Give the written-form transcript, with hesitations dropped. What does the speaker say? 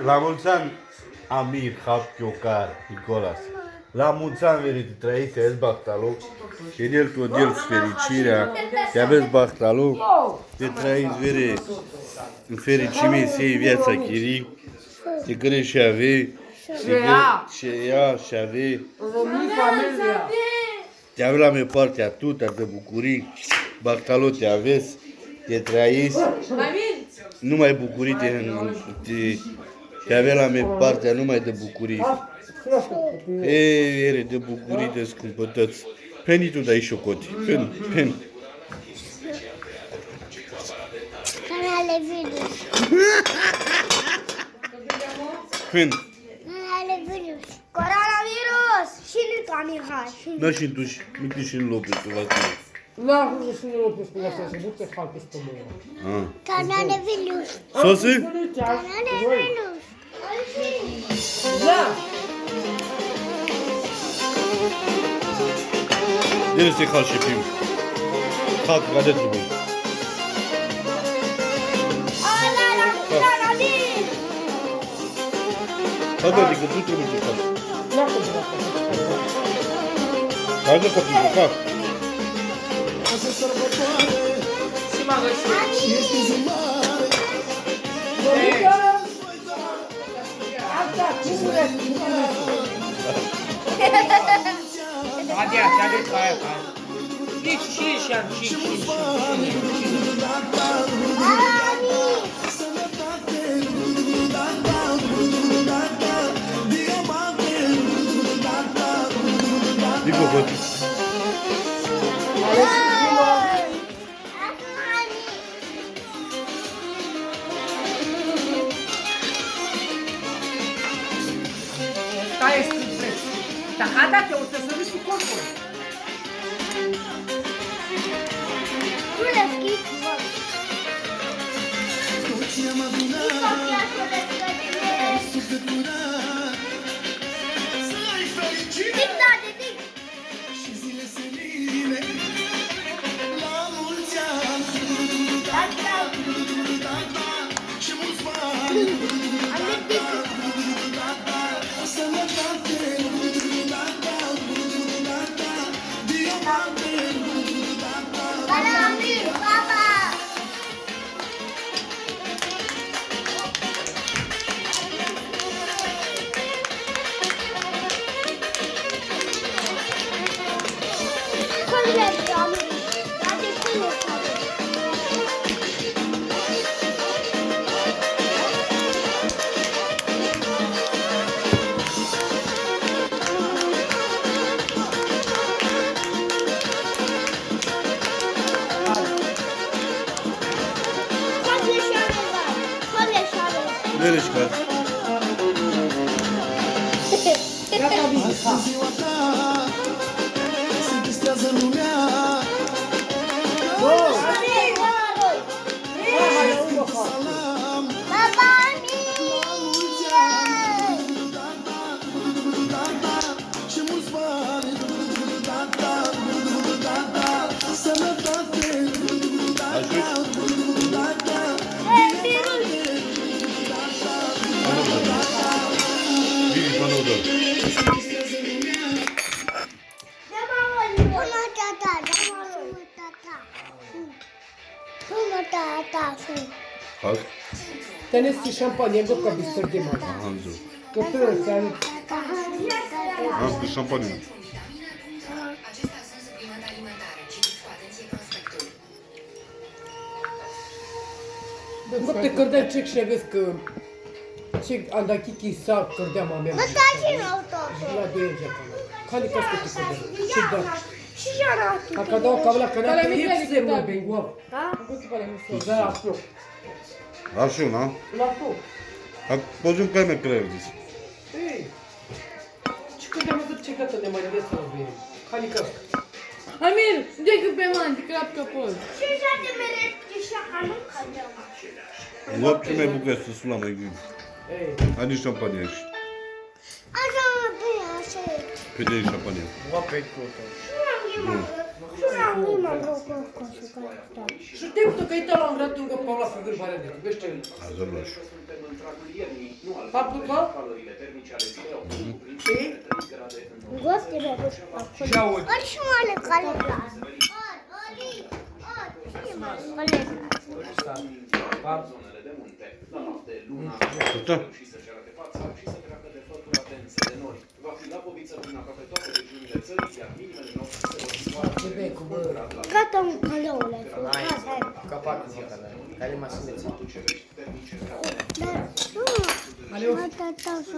La mulți ani, Amir, Hapchiocar, Nicolas. La mulți ani, veri, te trăiești, ești Bactalu. Și el tot el fericirea. Te aveți Bactalu. Te trăiești, veri, în fericime, să iei viața chirii. Te crești și avei. Și ea și avei. Te aveți la mea parte atâta de bucurii. Bactalu te aveți. Te trăiești. Numai bucurii te avea la mea partea numai de bucurii. Ere de bucurii de scumpătăți. Peni tu dai șocoti. Pen. Canale virus. Pen. Canale virus. Coronavirus. Și nu ca Mihai. Da și tu și în locul tu la tine. La și nu locul cu asta, să duce facă pe mână. Canale virus. Sosi? Canale virus. Da. El este cal și prim. Cal ca de trebuie. Haide, adică tu trebuie să faci. Haide, copii, fac. Hadi hadi kaya. Hiç şiş. Dico copii. Care este prețul? Dar hada te o să vii cu corpul. Nu le schimb. Vereška. Ziua ta se distrează lumea. Salam. Și mulți bani. Sănătate. Vidi, mă udă. Fac? Tenesi șampanie, după bistor de mare. Am zis. Doctorul ți-a Am scris șampanie. Te cărdeam ce și vezi că ce andachichi sa cărdeam a mea. Mă stai și nou totul. La de aici acolo. Care că te cărdeam? Ce da? Și jaratul. Dacă dau cavla că n-am trăit să mă bengoam. Da? Da, la foc. Așa, na? La foc. A pus un cai mai creier, zis. Ei. Ce cărdeam atât ce gata de mai des să vin. Hanica. Amir, decât pe mani, cred că pot. Și așa de mereu, și așa nu cădeam. Вот ce mai bucă să sula mai bine. Ei, Ani șampanie aici. Așa, bă, așa e. Pe de șampanie. și te uite că e la un ratul că Paula să gârbare de vește. Azărlaș. Faptul că și Goste mi-a pus acolo. și auzi. Ori și mă le cale plas. Ori, cine mă le cale plas? Da. Ce bei cu bă? Gata un călăule. Asta e. Capacul de ăla. Care mă simeți? Dar, Aleu. atâta să